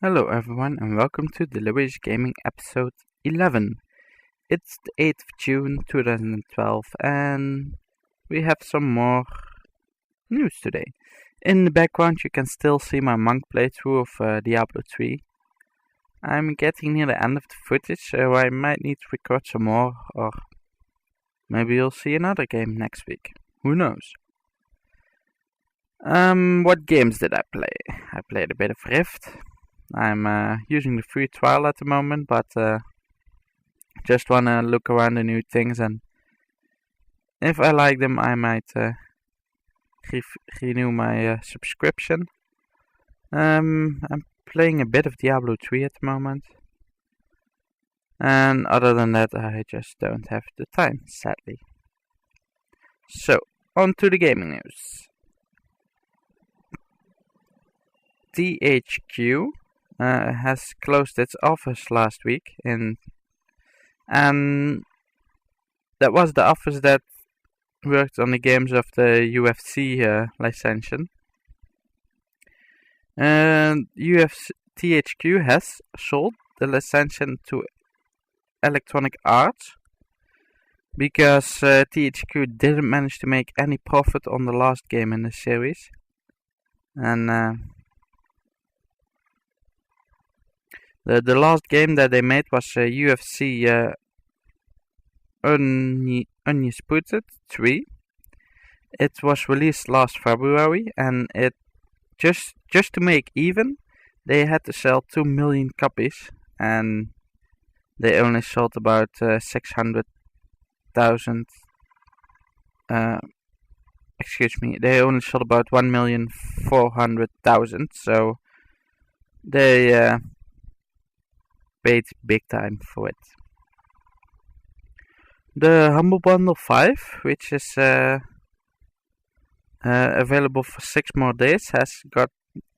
Hello everyone and welcome to Delirious Gaming episode 11. It's the 8th of June 2012 and we have some more news today. In the background you can still see my monk playthrough of Diablo 3. I'm getting near the end of the footage, so I might need to record some more, or maybe you'll see another game next week. Who knows? What games did I play? I played a bit of Rift. I'm using the free trial at the moment, but just wanna look around the new things, and if I like them I might renew my subscription. I'm playing a bit of Diablo 3 at the moment, and other than that I just don't have the time, sadly. So, on to the gaming news. THQ has closed its office last week, and that was the office that worked on the games of the UFC licensing. And THQ has sold the licensing to Electronic Arts because THQ didn't manage to make any profit on the last game in the series, and the last game that they made was UFC Undisputed 3. It was released last February, and it just to make even, they had to sell 2 million copies, and they only sold about 600,000. They only sold about 1,400,000. So they paid big time for it. The Humble Bundle 5, which is available for 6 more days, has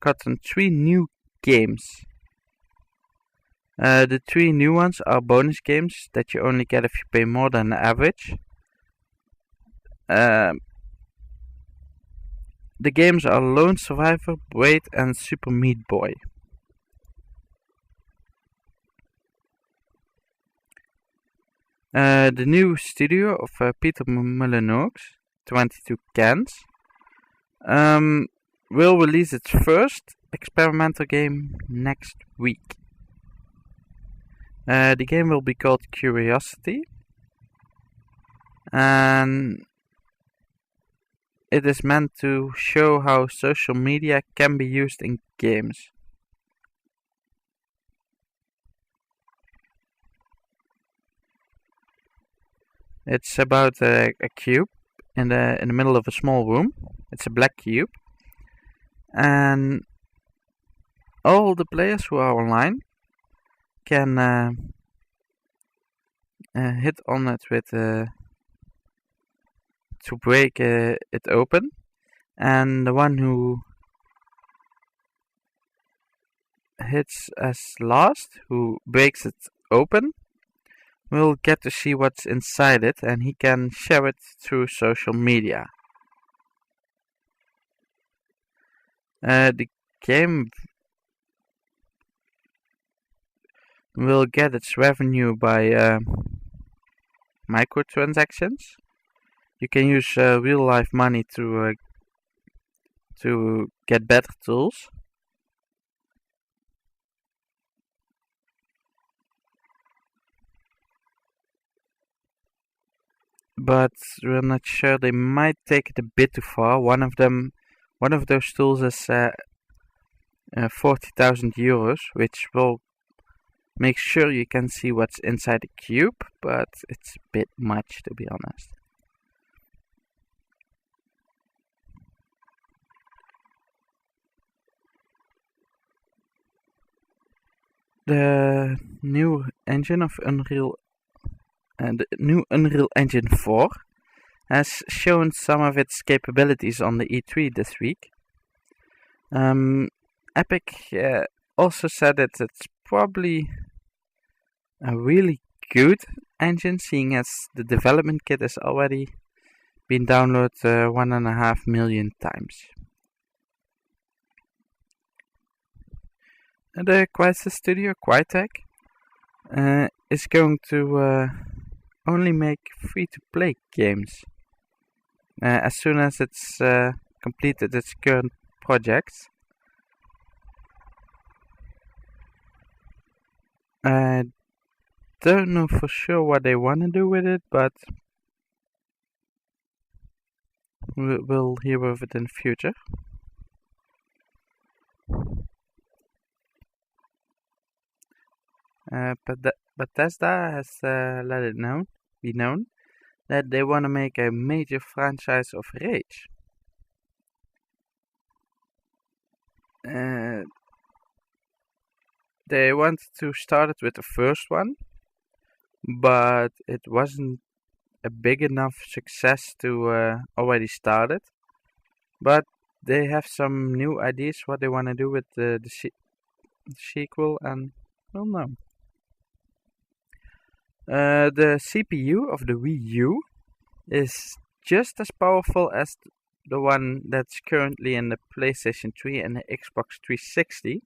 gotten 3 new games. The 3 new ones are bonus games that you only get if you pay more than the average. The games are Lone Survivor, Braid, and Super Meat Boy. The new studio of Peter Molyneux, 22 Cans, will release its first experimental game next week. The game will be called Curiosity, and it is meant to show how social media can be used in games. It's about a cube in the middle of a small room. It's a black cube, and all the players who are online can hit on it with to break it open, and the one who hits as last, who breaks it open, will get to see what's inside it, and he can share it through social media. The game will get its revenue by microtransactions. You can use real life money to get better tools. But we're not sure. They might take it a bit too far. One of those tools is 40,000 euros, which will make sure you can see what's inside the cube, but it's a bit much, to be honest. The new engine of Unreal, the new Unreal Engine 4, has shown some of its capabilities on the E3 this week. Epic also said that it's probably a really good engine, seeing as the development kit has already been downloaded 1.5 million times. The Crisis Studio, Crytek, is going to only make free-to-play games. As soon as it's completed its current projects. I don't know for sure what they want to do with it, but we'll hear of it in the future. But Bethesda has let it be known that they want to make a major franchise of Rage. They wanted to start it with the first one, but it wasn't a big enough success to already start it. But they have some new ideas what they want to do with the sequel, and we'll know. The CPU of the Wii U is just as powerful as the one that's currently in the PlayStation 3 and the Xbox 360.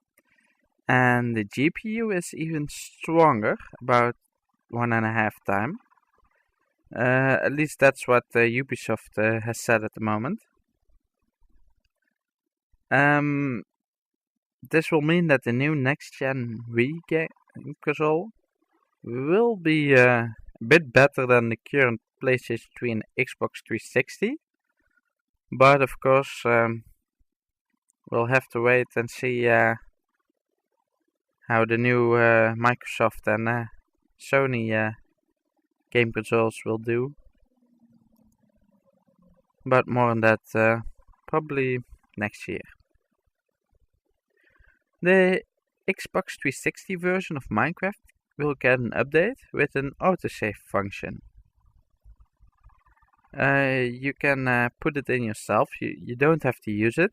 And the GPU is even stronger, about 1.5 times. At least that's what Ubisoft has said at the moment. This will mean that the new next-gen Wii console will be a bit better than the current PlayStation 3 and Xbox 360. But of course, we'll have to wait and see how the new Microsoft and Sony game consoles will do. But more on that probably next year. The Xbox 360 version of Minecraft will get an update with an autosave function. You can put it in yourself, you don't have to use it.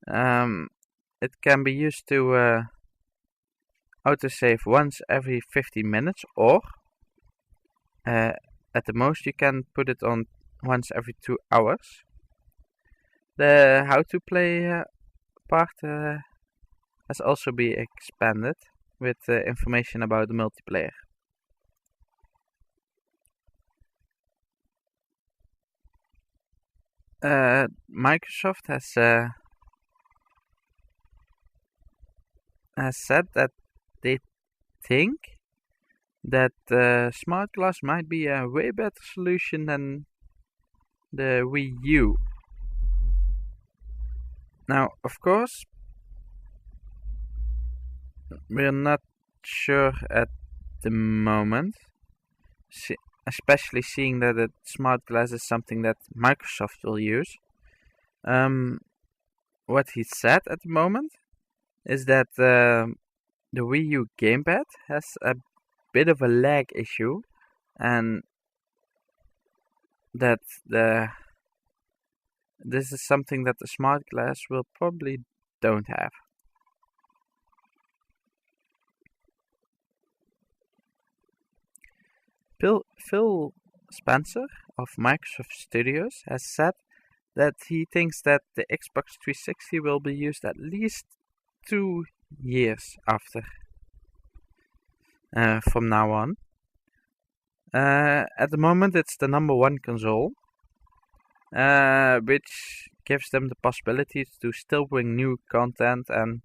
It can be used to autosave once every 15 minutes, or at the most you can put it on once every 2 hours. The how to play part has also been expanded with information about the multiplayer. Microsoft has said that they think that smart glass might be a way better solution than the Wii U. Now, of course, we're not sure at the moment, especially seeing that the smart glass is something that Microsoft will use. What he said at the moment is that the Wii U gamepad has a bit of a lag issue, and that this is something that the smart glass will probably don't have. Phil Spencer of Microsoft Studios has said that he thinks that the Xbox 360 will be used at least 2 years after from now on. At the moment it's the number one console, which gives them the possibility to still bring new content and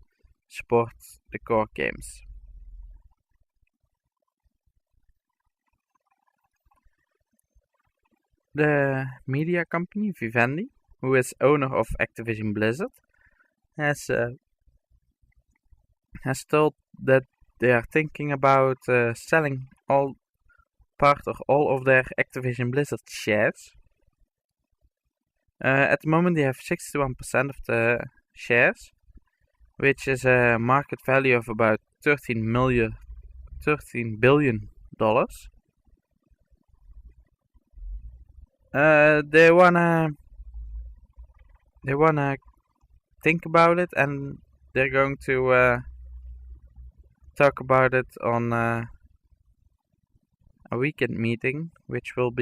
support the core games. The media company Vivendi, who is owner of Activision Blizzard, has told that they are thinking about selling all of their Activision Blizzard shares. At the moment they have 61% of the shares, which is a market value of about $13 billion. They wanna think about it, and they're going to talk about it on a weekend meeting, which will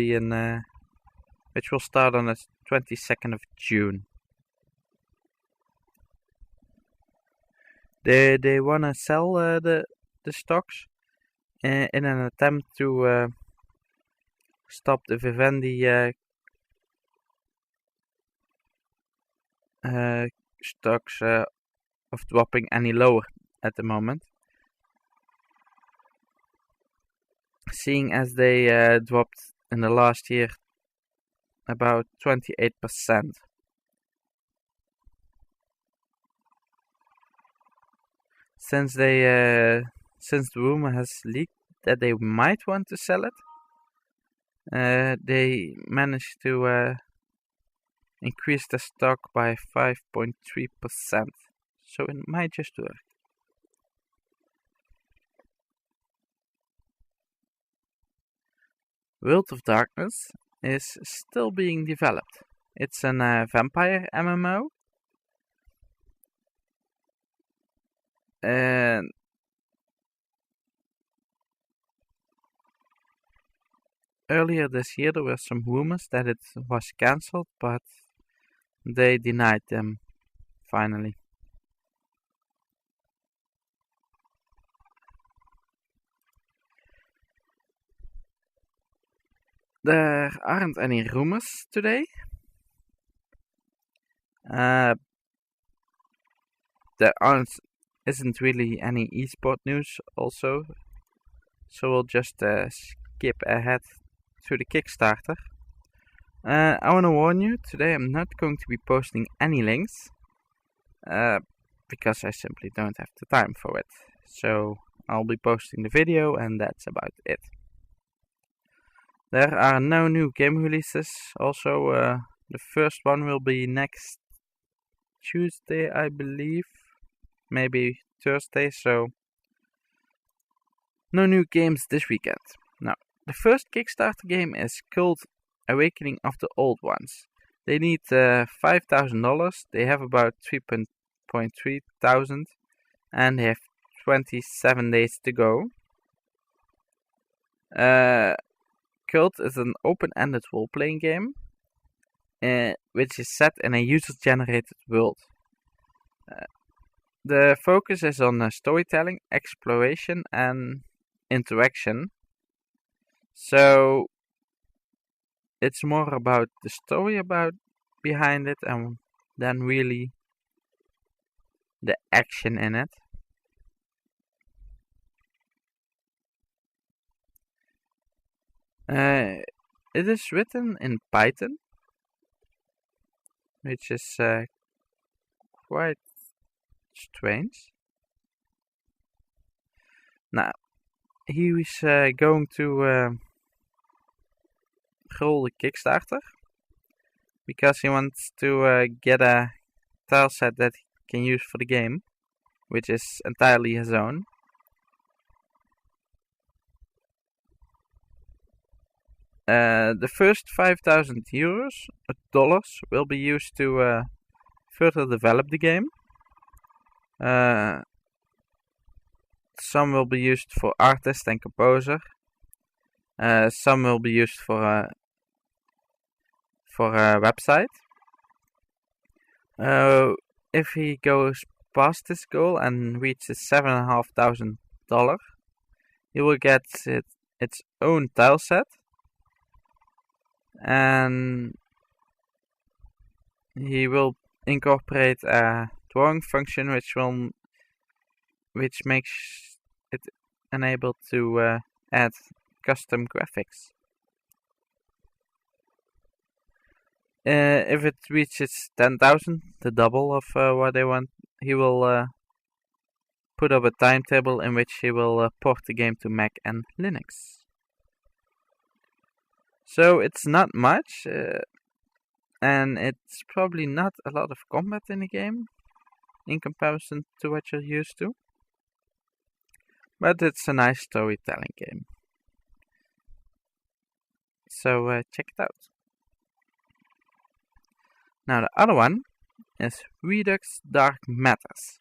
start on the 22nd of June. They wanna sell the stocks in an attempt to stop the Vivendi stocks of dropping any lower at the moment. Seeing as they dropped in the last year about 28%. Since the rumor has leaked that they might want to sell it, they managed to increase the stock by 5.3%. So it might just work. World of Darkness is still being developed. It's an vampire MMO. And earlier this year there were some rumors that it was cancelled, but they denied them finally. There aren't any rumors today. There isn't really any esport news also, so we'll just skip ahead to the Kickstarter. I want to warn you, today I'm not going to be posting any links, because I simply don't have the time for it. So I'll be posting the video and that's about it. There are no new game releases. Also, the first one will be next Tuesday, I believe. Maybe Thursday, so no new games this weekend. Now, the first Kickstarter game is called Awakening of the Old Ones. They need $5,000. They have about 3.3 thousand, and they have 27 days to go. Cult is an open-ended role-playing game, which is set in a user-generated world. The focus is on storytelling, exploration, and interaction. So it's more about the story behind it, and than really the action in it. It is written in Python, which is quite strange. Now, he is going to roll the Kickstarter because he wants to get a tile set that he can use for the game, which is entirely his own. The first 5,000 dollars will be used to further develop the game. Some will be used for artist and composer. Some will be used for a website. If he goes past this goal and reaches $7,500, he will get its own tile set, and he will incorporate a drawing function which makes it enabled to add custom graphics. If it reaches 10,000, the double of what they want, he will put up a timetable in which he will port the game to Mac and Linux. So it's not much, and it's probably not a lot of combat in the game in comparison to what you're used to. But it's a nice storytelling game. So check it out. Now the other one is Redux Dark Matters.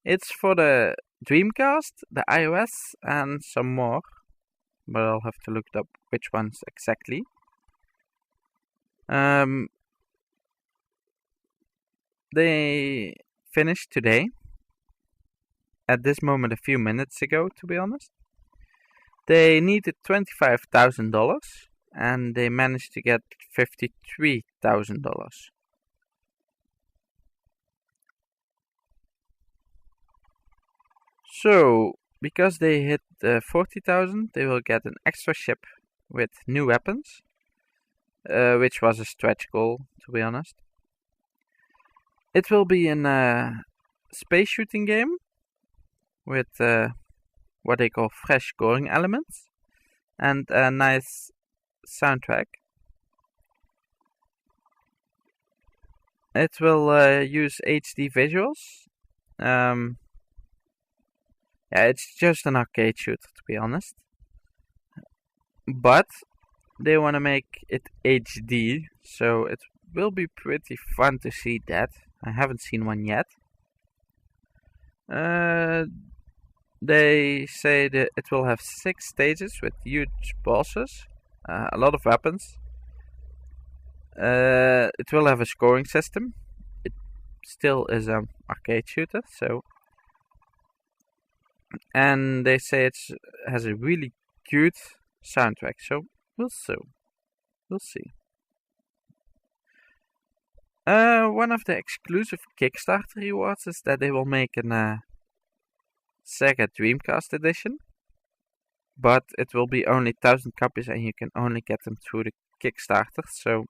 It's for the Dreamcast, the iOS, and some more, but I'll have to look up which ones exactly. They finished today, at this moment a few minutes ago, to be honest. They needed $25,000 and they managed to get $53,000. So, because they hit 40,000, they will get an extra ship with new weapons, which was a stretch goal, to be honest. It will be a space shooting game with what they call fresh scoring elements and a nice soundtrack. It will use HD visuals. Yeah, it's just an arcade shooter, to be honest. But they want to make it HD, so it will be pretty fun to see that. I haven't seen one yet. They say that it will have 6 stages with huge bosses, a lot of weapons. It will have a scoring system. It still is an arcade shooter, so. And they say it has a really good soundtrack, so we'll see. One of the exclusive Kickstarter rewards is that they will make a Sega Dreamcast edition, but it will be only 1,000 copies and you can only get them through the Kickstarter, so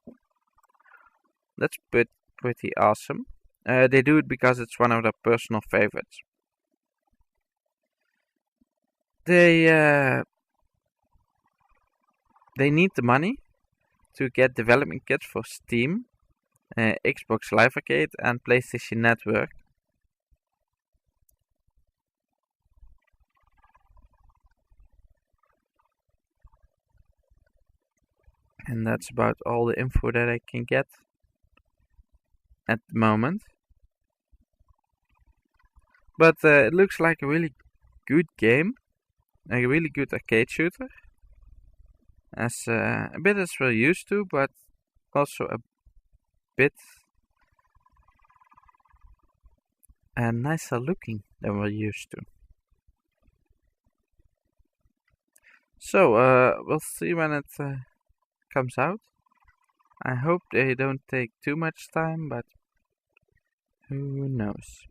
that's pretty awesome. They do it because it's one of their personal favorites. They need the money to get development kits for Steam, Xbox Live Arcade and PlayStation Network. And that's about all the info that I can get at the moment. But it looks like a really good game, a really good arcade shooter. As a bit as we're used to, but also a bit nicer looking than we're used to. So we'll see when it comes out. I hope they don't take too much time, but who knows.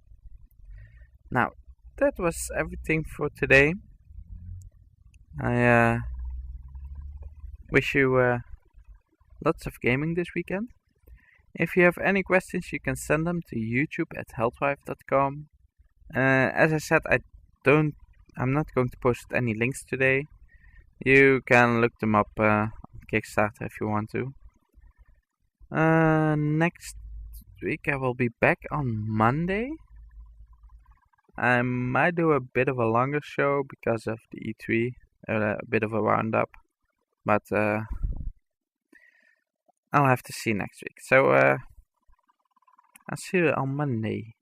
Now, that was everything for today. I wish you lots of gaming this weekend. If you have any questions, you can send them to youtube@healthwife.com. As I said, I'm not going to post any links today. You can look them up on Kickstarter if you want to. Next week I will be back on Monday. I might do a bit of a longer show because of the E3, a bit of a roundup, but I'll have to see next week. So I'll see you on Monday.